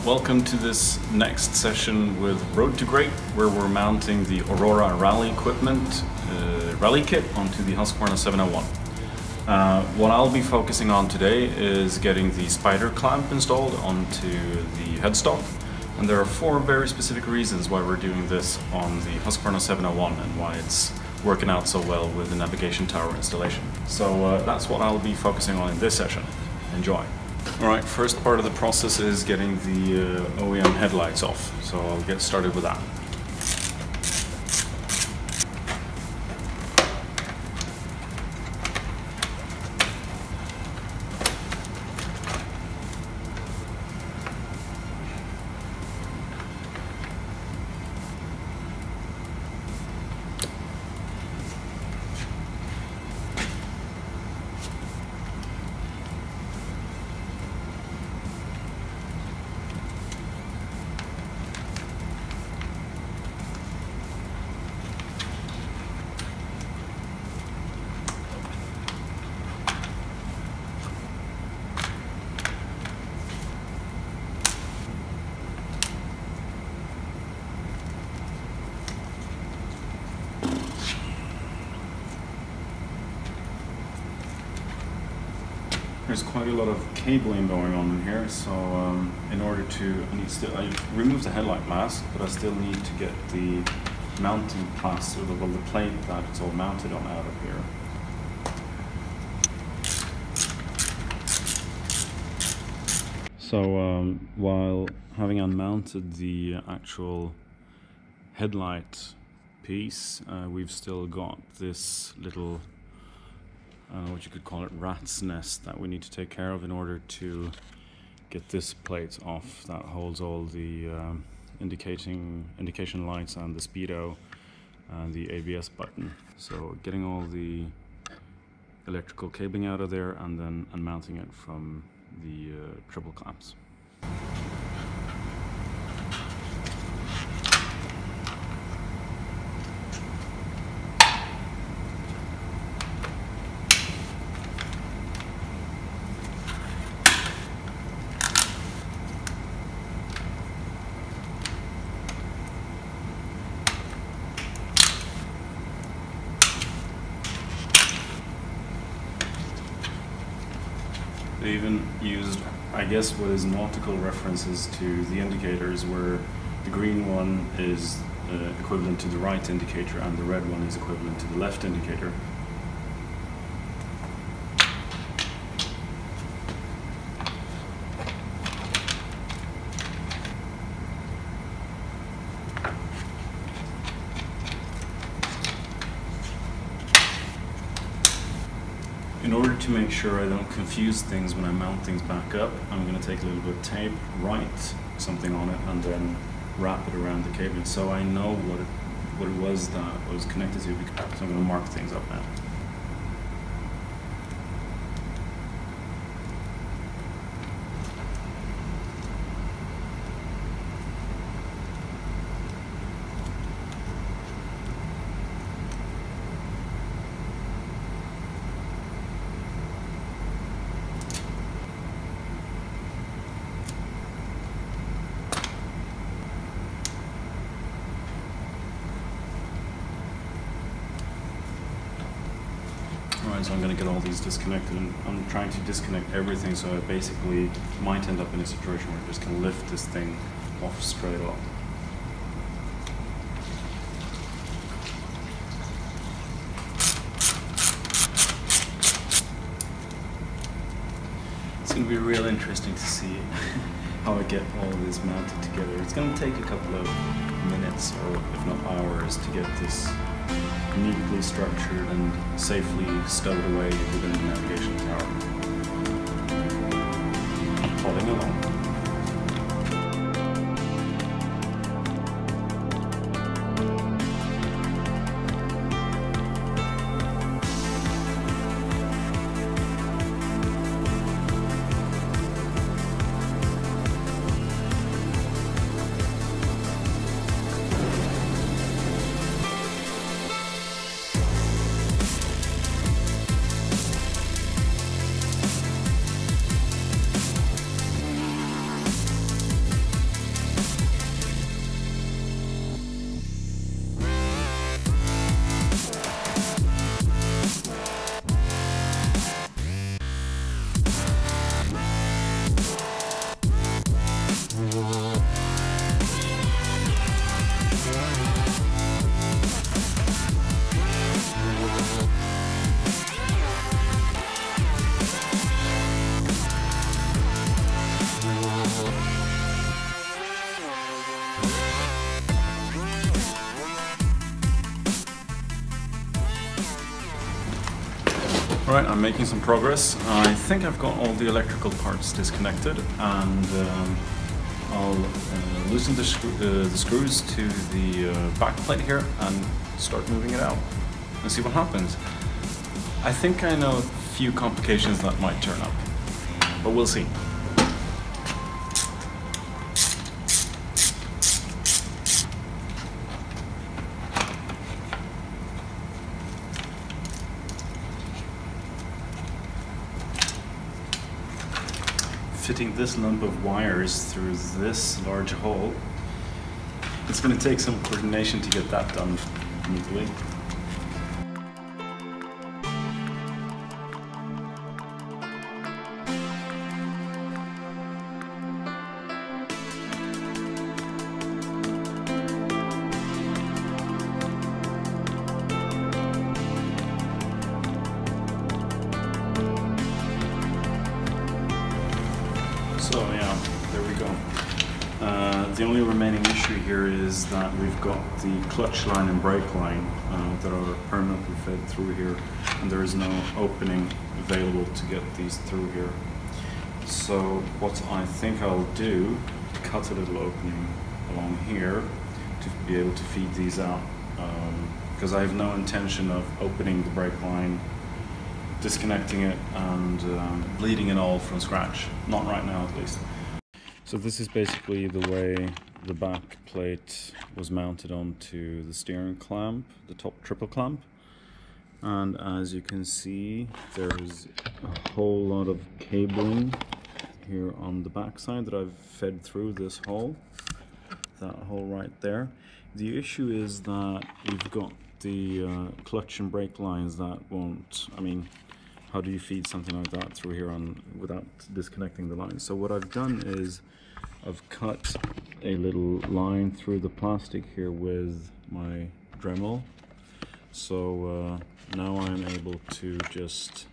welcome to this next session with Road to Great, where we're mounting the Aurora Rally equipment rally kit onto the Husqvarna 701. What I'll be focusing on today is getting the spider clamp installed onto the headstock, and there are four very specific reasons why we're doing this on the Husqvarna 701 and why it's working out so well with the navigation tower installation. So that's what I'll be focusing on in this session. Enjoy. Alright, first part of the process is getting the OEM headlights off, so I'll get started with that. There's quite a lot of cabling going on in here, so in order to, I removed the headlight mask, but I still need to get the mounting plaster, the plate that it's all mounted on, out of here. So while having unmounted the actual headlight piece, we've still got this little what you could call it, rat's nest, that we need to take care of in order to get this plate off that holds all the indication lights and the speedo and the ABS button. So getting all the electrical cabling out of there and then unmounting it from the triple clamps. They even used, I guess, what is nautical references to the indicators, where the green one is equivalent to the right indicator and the red one is equivalent to the left indicator. In order to make sure I don't confuse things when I mount things back up, I'm going to take a little bit of tape, write something on it, and then wrap it around the cabling so I know what it was that I was connected to, so I'm going to mark things up now. Alright, so I'm going to get all these disconnected, and I'm trying to disconnect everything, so I basically might end up in a situation where I just can lift this thing off straight off. It's going to be real interesting to see how I get all this mounted together. It's going to take a couple of minutes, or if not hours, to get this neatly structured and safely stowed away within the navigation tower. I'm plodding along. Alright, I'm making some progress. I think I've got all the electrical parts disconnected, and I'll loosen the screws to the back plate here and start moving it out and see what happens. I think I know a few complications that might turn up, but we'll see. Fitting this lump of wires through this large hole, it's going to take some coordination to get that done neatly. So yeah, there we go. The only remaining issue here is that we've got the clutch line and brake line that are permanently fed through here, and there is no opening available to get these through here. So what I think I'll do, cut a little opening along here to be able to feed these out, because I have no intention of opening the brake line, disconnecting it, and bleeding it all from scratch. Not right now, at least. So this is basically the way the back plate was mounted onto the steering clamp, the top triple clamp. And as you can see, there's a whole lot of cabling here on the back side that I've fed through this hole, that hole right there. The issue is that we've got the clutch and brake lines that won't, I mean, how do you feed something like that through here without disconnecting the lines? So what I've done is I've cut a little line through the plastic here with my Dremel. So now I'm able to just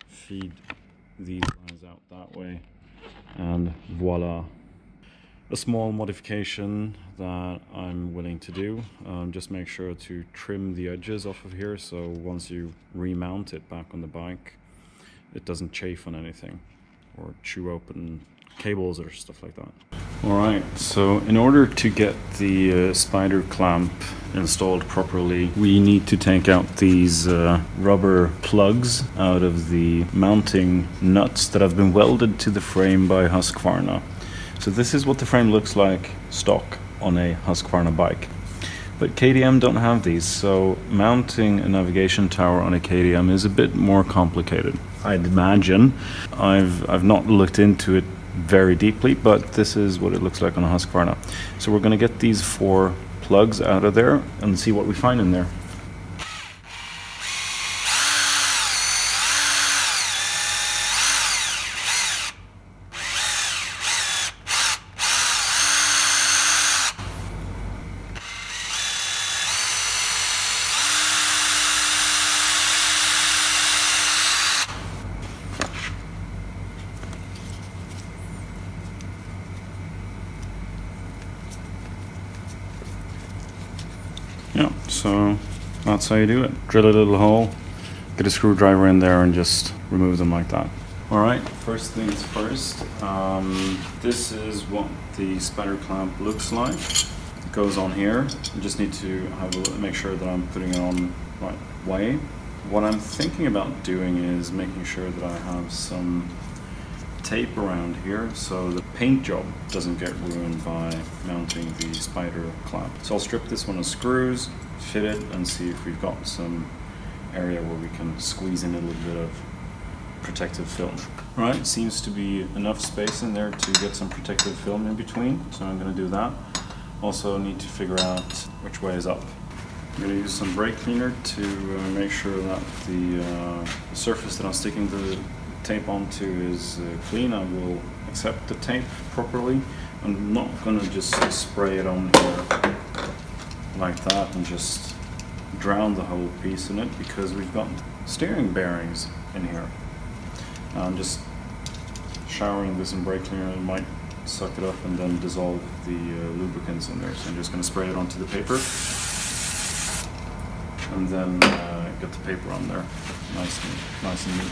feed these lines out that way, and voila. A small modification that I'm willing to do, just make sure to trim the edges off of here, so once you remount it back on the bike, it doesn't chafe on anything or chew open cables or stuff like that. Alright, so in order to get the spider clamp installed properly, we need to take out these rubber plugs out of the mounting nuts that have been welded to the frame by Husqvarna. So this is what the frame looks like stock on a Husqvarna bike. But KTM don't have these, so mounting a navigation tower on a KTM is a bit more complicated, I'd imagine. I've not looked into it very deeply, but this is what it looks like on a Husqvarna. So we're going to get these 4 plugs out of there and see what we find in there. Yeah, so that's how you do it. Drill a little hole, get a screwdriver in there and just remove them like that. Alright, first things first, this is what the spider clamp looks like. It goes on here. You just need to make sure that I'm putting it on the right way. What I'm thinking about doing is making sure that I have some tape around here so the paint job doesn't get ruined by mounting the spider clamp. So I'll strip this one of screws, fit it, and see if we've got some area where we can squeeze in a little bit of protective film. Alright, seems to be enough space in there to get some protective film in between, so I'm going to do that. Also need to figure out which way is up. I'm going to use some brake cleaner to make sure that the surface that I'm sticking the tape onto is clean. I will accept the tape properly. I'm not going to just spray it on here like that and just drown the whole piece in it, because we've got steering bearings in here. I'm just showering this in brake cleaner. It might suck it up and then dissolve the lubricants in there, so I'm just going to spray it onto the paper and then get the paper on there nice and neat.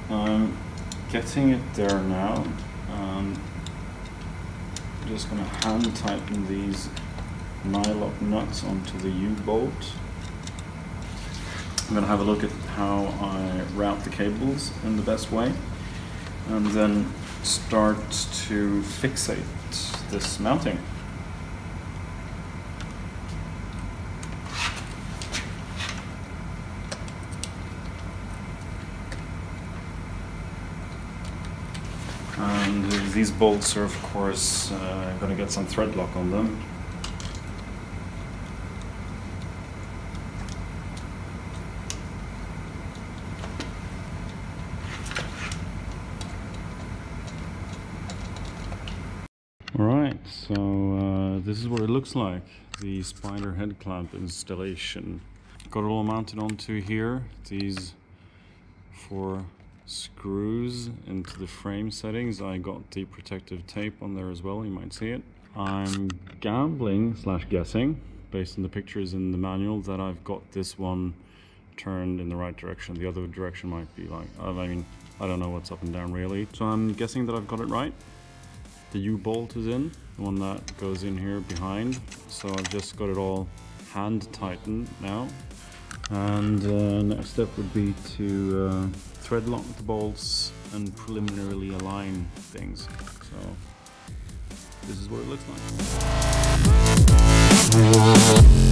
I'm getting it there now. I'm just going to hand tighten these nylock nuts onto the U-bolt. I'm going to have a look at how I route the cables in the best way, and then start to fixate this mounting. And these bolts are, of course, going to get some thread lock on them. Alright, so this is what it looks like, the spider head clamp installation. Got it all mounted onto here, these 4 screws into the frame settings. I got the protective tape on there as well, you might see it. I'm gambling / guessing, based on the pictures in the manual, that I've got this one turned in the right direction. The other direction might be like, I mean, I don't know what's up and down really. So I'm guessing that I've got it right. The U-bolt is in, the one that goes in here behind. So I've just got it all hand tightened now. And next step would be to thread lock the bolts and preliminarily align things. So this is what it looks like.